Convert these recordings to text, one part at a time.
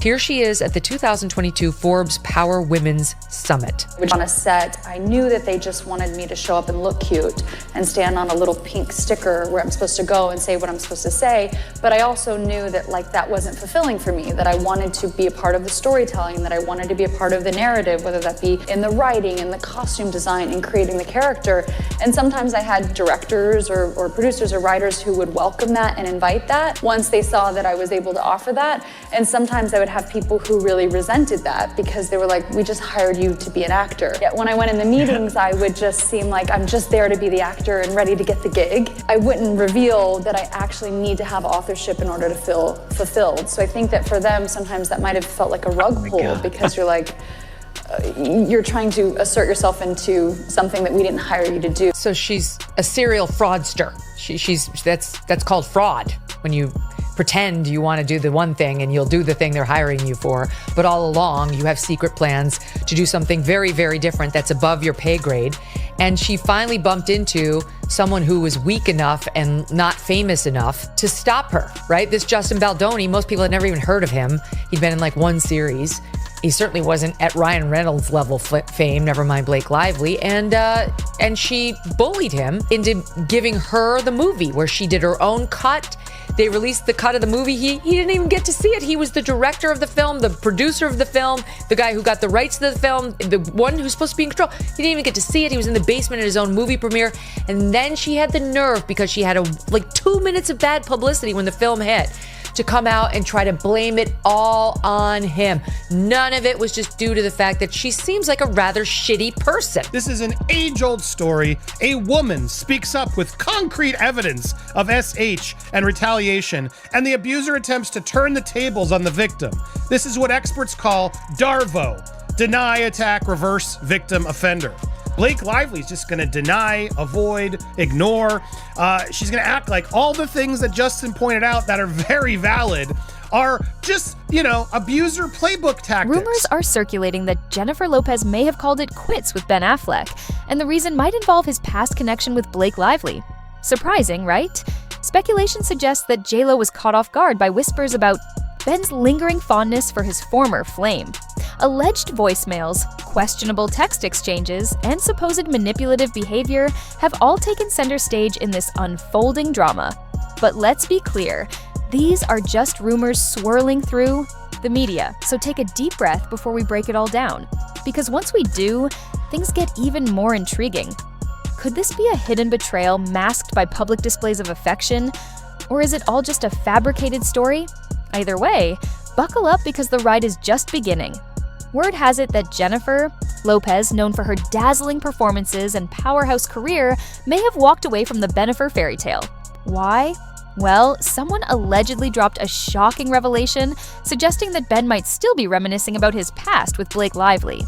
Here she is at the 2022 Forbes Power Women's Summit. On a set, I knew that they just wanted me to show up and look cute and stand on a little pink sticker where I'm supposed to go and say what I'm supposed to say. But I also knew that that wasn't fulfilling for me, that I wanted to be a part of the storytelling, that I wanted to be a part of the narrative, whether that be in the writing, in the costume design, in creating the character. And sometimes I had directors or producers or writers who would welcome that and invite that once they saw that I was able to offer that. And sometimes I would have people who really resented that because they were like, we just hired you to be an actor. Yet when I went in the meetings, I would just seem like I'm just there to be the actor and ready to get the gig. I wouldn't reveal that I actually need to have authorship in order to feel fulfilled. So I think that for them, sometimes that might have felt like a rug pull because you're like, you're trying to assert yourself into something that we didn't hire you to do. So she's a serial fraudster. That's called fraud, when you pretend you want to do the one thing and you'll do the thing they're hiring you for, but all along you have secret plans to do something very, very different that's above your pay grade. And she finally bumped into someone who was weak enough and not famous enough to stop her, right? This Justin Baldoni, most people had never even heard of him. He'd been in like one series. He certainly wasn't at Ryan Reynolds level fame, never mind Blake Lively. And she bullied him into giving her the movie where she did her own cut. They released the cut of the movie. He didn't even get to see it. He was the director of the film, the producer of the film, the guy who got the rights to the film, the one who's supposed to be in control. He didn't even get to see it. He was in the basement at his own movie premiere. And then she had the nerve, because she had 2 minutes of bad publicity when the film hit, to come out and try to blame it all on him. None of it was just due to the fact that she seems like a rather shitty person. This is an age-old story. A woman speaks up with concrete evidence of SH and retaliation, and the abuser attempts to turn the tables on the victim. This is what experts call DARVO, deny, attack, reverse, victim, offender. Blake Lively's just going to deny, avoid, ignore. She's going to act like all the things that Justin pointed out that are very valid are just, abuser playbook tactics. Rumors are circulating that Jennifer Lopez may have called it quits with Ben Affleck, and the reason might involve his past connection with Blake Lively. Surprising, right? Speculation suggests that J.Lo was caught off guard by whispers about Ben's lingering fondness for his former flame. Alleged voicemails, questionable text exchanges, and supposed manipulative behavior have all taken center stage in this unfolding drama. But let's be clear, these are just rumors swirling through the media, so take a deep breath before we break it all down. Because once we do, things get even more intriguing. Could this be a hidden betrayal masked by public displays of affection? Or is it all just a fabricated story? Either way, buckle up because the ride is just beginning. Word has it that Jennifer Lopez, known for her dazzling performances and powerhouse career, may have walked away from the Bennifer fairy tale. Why? Well, someone allegedly dropped a shocking revelation suggesting that Ben might still be reminiscing about his past with Blake Lively.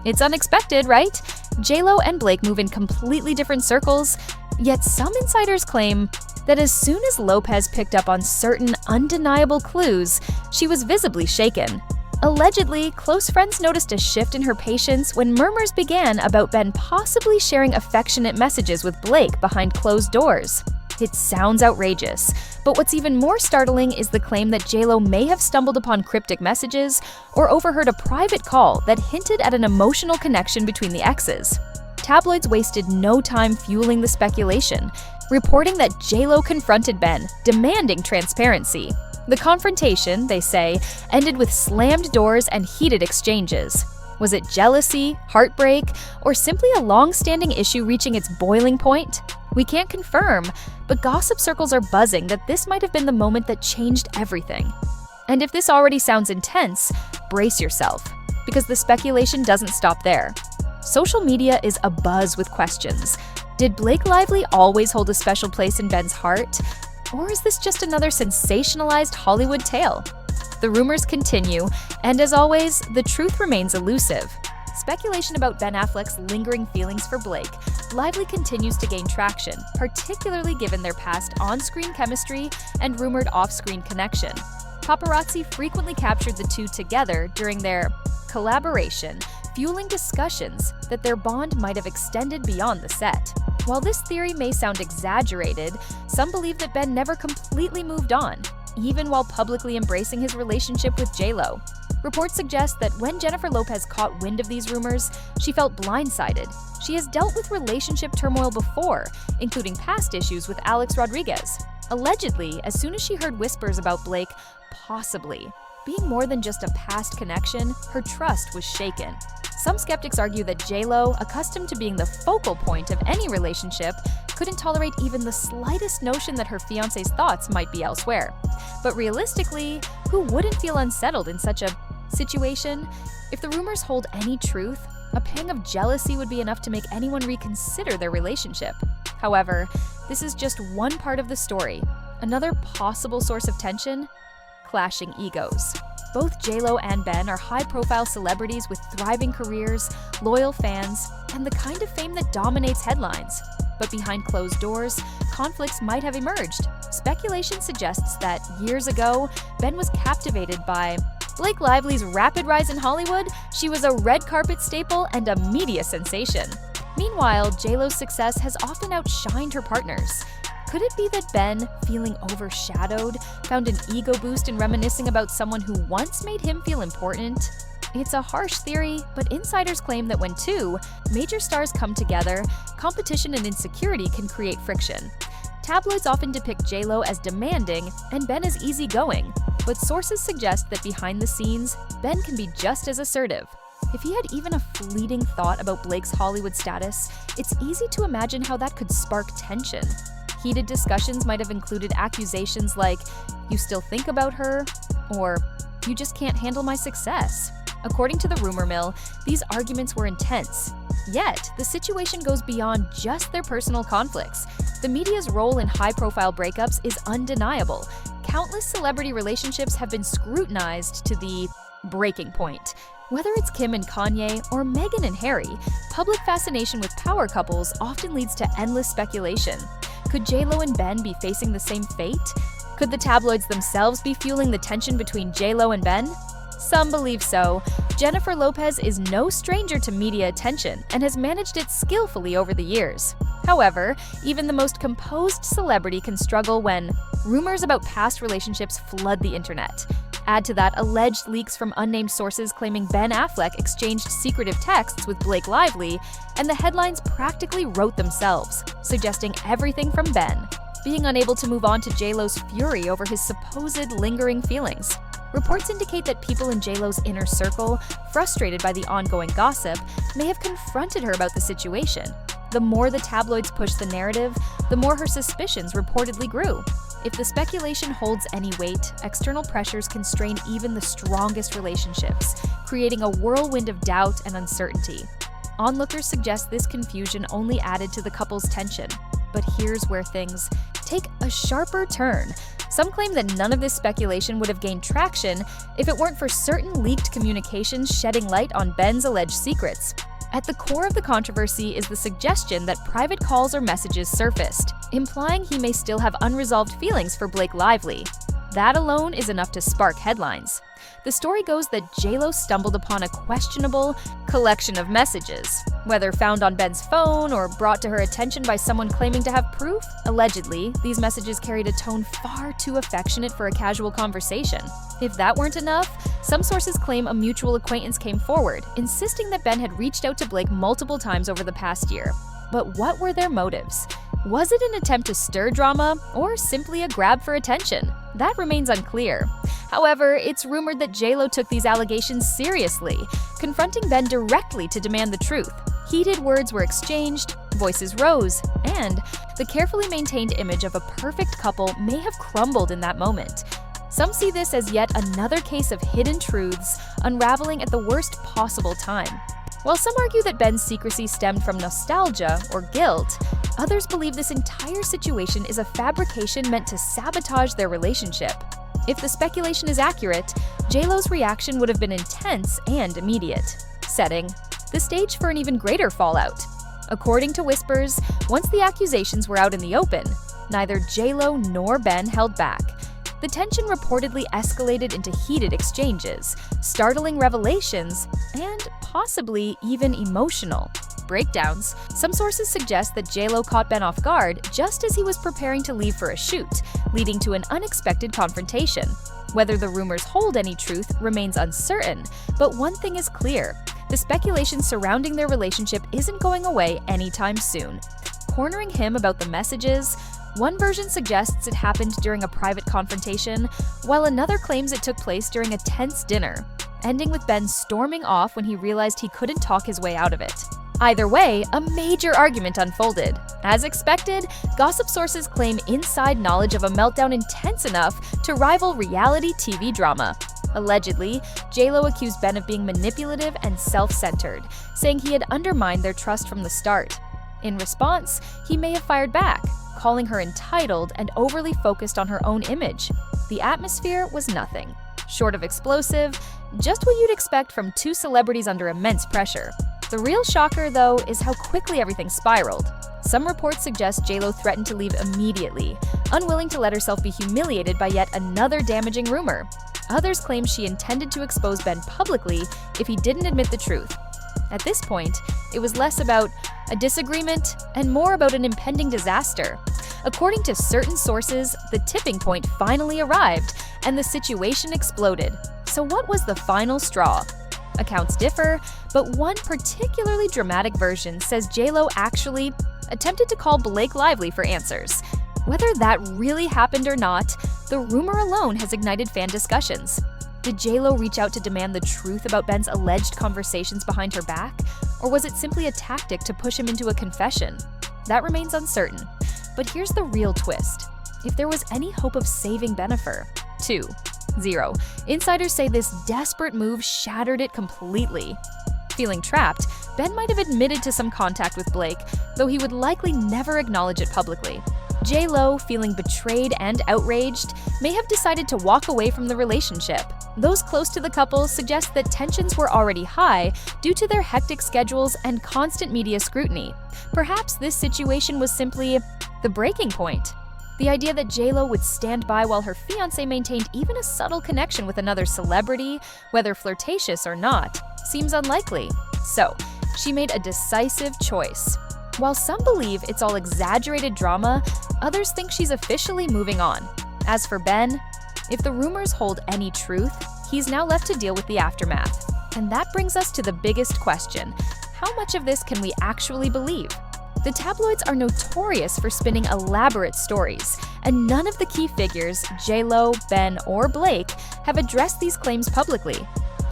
It's unexpected, right? J.Lo and Blake move in completely different circles, yet some insiders claim that as soon as Lopez picked up on certain undeniable clues, she was visibly shaken. Allegedly, close friends noticed a shift in her patience when murmurs began about Ben possibly sharing affectionate messages with Blake behind closed doors. It sounds outrageous, but what's even more startling is the claim that J.Lo may have stumbled upon cryptic messages or overheard a private call that hinted at an emotional connection between the exes. Tabloids wasted no time fueling the speculation, reporting that J.Lo confronted Ben, demanding transparency. The confrontation, they say, ended with slammed doors and heated exchanges. Was it jealousy, heartbreak, or simply a long-standing issue reaching its boiling point? We can't confirm, but gossip circles are buzzing that this might have been the moment that changed everything. And if this already sounds intense, brace yourself, because the speculation doesn't stop there. Social media is abuzz with questions. Did Blake Lively always hold a special place in Ben's heart? Or is this just another sensationalized Hollywood tale? The rumors continue, and as always, the truth remains elusive. Speculation about Ben Affleck's lingering feelings for Blake Lively continues to gain traction, particularly given their past on-screen chemistry and rumored off-screen connection. Paparazzi frequently captured the two together during their collaboration, fueling discussions that their bond might have extended beyond the set. While this theory may sound exaggerated, some believe that Ben never completely moved on. even while publicly embracing his relationship with J.Lo. Reports suggest that when Jennifer Lopez caught wind of these rumors, she felt blindsided. She has dealt with relationship turmoil before, including past issues with Alex Rodriguez. Allegedly, as soon as she heard whispers about Blake possibly being more than just a past connection, her trust was shaken. Some skeptics argue that J.Lo, accustomed to being the focal point of any relationship, couldn't tolerate even the slightest notion that her fiancé's thoughts might be elsewhere. But realistically, who wouldn't feel unsettled in such a situation? If the rumors hold any truth, a pang of jealousy would be enough to make anyone reconsider their relationship. However, this is just one part of the story. Another possible source of tension? Clashing egos. Both J.Lo and Ben are high-profile celebrities with thriving careers, loyal fans, and the kind of fame that dominates headlines. But behind closed doors, conflicts might have emerged. Speculation suggests that years ago, Ben was captivated by Blake Lively's rapid rise in Hollywood. She was a red carpet staple and a media sensation. Meanwhile, J.Lo's success has often outshined her partners. Could it be that Ben, feeling overshadowed, found an ego boost in reminiscing about someone who once made him feel important? It's a harsh theory, but insiders claim that when two major stars come together, competition and insecurity can create friction. Tabloids often depict J.Lo as demanding and Ben as easygoing, but sources suggest that behind the scenes, Ben can be just as assertive. If he had even a fleeting thought about Blake's Hollywood status, it's easy to imagine how that could spark tension. Heated discussions might have included accusations like, "You still think about her?" or "You just can't handle my success." According to the rumor mill, these arguments were intense. Yet, the situation goes beyond just their personal conflicts. The media's role in high-profile breakups is undeniable. Countless celebrity relationships have been scrutinized to the breaking point. Whether it's Kim and Kanye or Meghan and Harry, public fascination with power couples often leads to endless speculation. Could J.Lo and Ben be facing the same fate? Could the tabloids themselves be fueling the tension between J.Lo and Ben? Some believe so. Jennifer Lopez is no stranger to media attention and has managed it skillfully over the years. However, even the most composed celebrity can struggle when rumors about past relationships flood the internet. Add to that alleged leaks from unnamed sources claiming Ben Affleck exchanged secretive texts with Blake Lively, and the headlines practically wrote themselves, suggesting everything from Ben being unable to move on to J.Lo's fury over his supposed lingering feelings. Reports indicate that people in J.Lo's inner circle, frustrated by the ongoing gossip, may have confronted her about the situation. The more the tabloids pushed the narrative, the more her suspicions reportedly grew. If the speculation holds any weight, external pressures can strain even the strongest relationships, creating a whirlwind of doubt and uncertainty. Onlookers suggest this confusion only added to the couple's tension. But here's where things take a sharper turn. Some claim that none of this speculation would have gained traction if it weren't for certain leaked communications shedding light on Ben's alleged secrets. At the core of the controversy is the suggestion that private calls or messages surfaced, implying he may still have unresolved feelings for Blake Lively. That alone is enough to spark headlines. The story goes that J.Lo stumbled upon a questionable collection of messages. Whether found on Ben's phone or brought to her attention by someone claiming to have proof, allegedly, these messages carried a tone far too affectionate for a casual conversation. If that weren't enough, some sources claim a mutual acquaintance came forward, insisting that Ben had reached out to Blake multiple times over the past year. But what were their motives? Was it an attempt to stir drama, or simply a grab for attention? That remains unclear. However, it's rumored that J.Lo took these allegations seriously, confronting Ben directly to demand the truth. Heated words were exchanged, voices rose, and the carefully maintained image of a perfect couple may have crumbled in that moment. Some see this as yet another case of hidden truths unraveling at the worst possible time. While some argue that Ben's secrecy stemmed from nostalgia or guilt, others believe this entire situation is a fabrication meant to sabotage their relationship. If the speculation is accurate, J.Lo's reaction would have been intense and immediate, setting the stage for an even greater fallout. According to whispers, once the accusations were out in the open, neither J.Lo nor Ben held back. The tension reportedly escalated into heated exchanges, startling revelations, and possibly even emotional breakdowns, some sources suggest that J.Lo caught Ben off guard just as he was preparing to leave for a shoot, leading to an unexpected confrontation. Whether the rumors hold any truth remains uncertain, but one thing is clear: the speculation surrounding their relationship isn't going away anytime soon. Cornering him about the messages, one version suggests it happened during a private confrontation, while another claims it took place during a tense dinner, ending with Ben storming off when he realized he couldn't talk his way out of it. Either way, a major argument unfolded. As expected, gossip sources claim inside knowledge of a meltdown intense enough to rival reality TV drama. Allegedly, J.Lo accused Ben of being manipulative and self-centered, saying he had undermined their trust from the start. In response, he may have fired back, calling her entitled and overly focused on her own image. The atmosphere was nothing short of explosive, just what you'd expect from two celebrities under immense pressure. The real shocker, though, is how quickly everything spiraled. Some reports suggest J.Lo threatened to leave immediately, unwilling to let herself be humiliated by yet another damaging rumor. Others claim she intended to expose Ben publicly if he didn't admit the truth. At this point, it was less about a disagreement and more about an impending disaster. According to certain sources, the tipping point finally arrived and the situation exploded. So what was the final straw? Accounts differ, but one particularly dramatic version says J.Lo actually attempted to call Blake Lively for answers. Whether that really happened or not, the rumor alone has ignited fan discussions. Did J.Lo reach out to demand the truth about Ben's alleged conversations behind her back? Or was it simply a tactic to push him into a confession? That remains uncertain. But here's the real twist. If there was any hope of saving Bennifer, 2-0. Insiders say this desperate move shattered it completely. Feeling trapped, Ben might have admitted to some contact with Blake, though he would likely never acknowledge it publicly. J.Lo, feeling betrayed and outraged, may have decided to walk away from the relationship. Those close to the couple suggest that tensions were already high due to their hectic schedules and constant media scrutiny. Perhaps this situation was simply the breaking point. The idea that J.Lo would stand by while her fiancé maintained even a subtle connection with another celebrity, whether flirtatious or not, seems unlikely. So, she made a decisive choice. While some believe it's all exaggerated drama, others think she's officially moving on. As for Ben, if the rumors hold any truth, he's now left to deal with the aftermath. And that brings us to the biggest question: how much of this can we actually believe? The tabloids are notorious for spinning elaborate stories, and none of the key figures, J.Lo, Ben, or Blake, have addressed these claims publicly.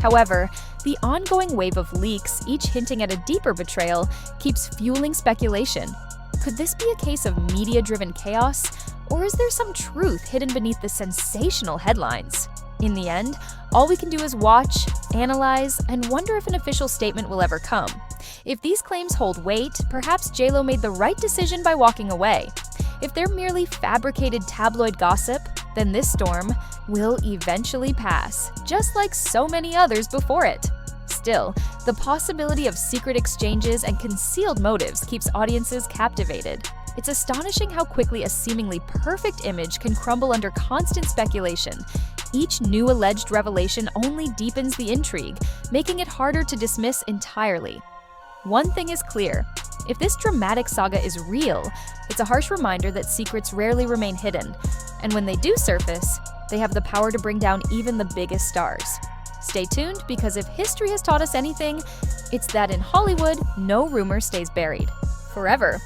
However, the ongoing wave of leaks, each hinting at a deeper betrayal, keeps fueling speculation. Could this be a case of media-driven chaos, or is there some truth hidden beneath the sensational headlines? In the end, all we can do is watch, analyze, and wonder if an official statement will ever come. If these claims hold weight, perhaps J.Lo made the right decision by walking away. If they're merely fabricated tabloid gossip, then this storm will eventually pass, just like so many others before it. Still, the possibility of secret exchanges and concealed motives keeps audiences captivated. It's astonishing how quickly a seemingly perfect image can crumble under constant speculation. Each new alleged revelation only deepens the intrigue, making it harder to dismiss entirely. One thing is clear: if this dramatic saga is real, it's a harsh reminder that secrets rarely remain hidden, and when they do surface, they have the power to bring down even the biggest stars. Stay tuned, because if history has taught us anything, it's that in Hollywood, no rumor stays buried forever.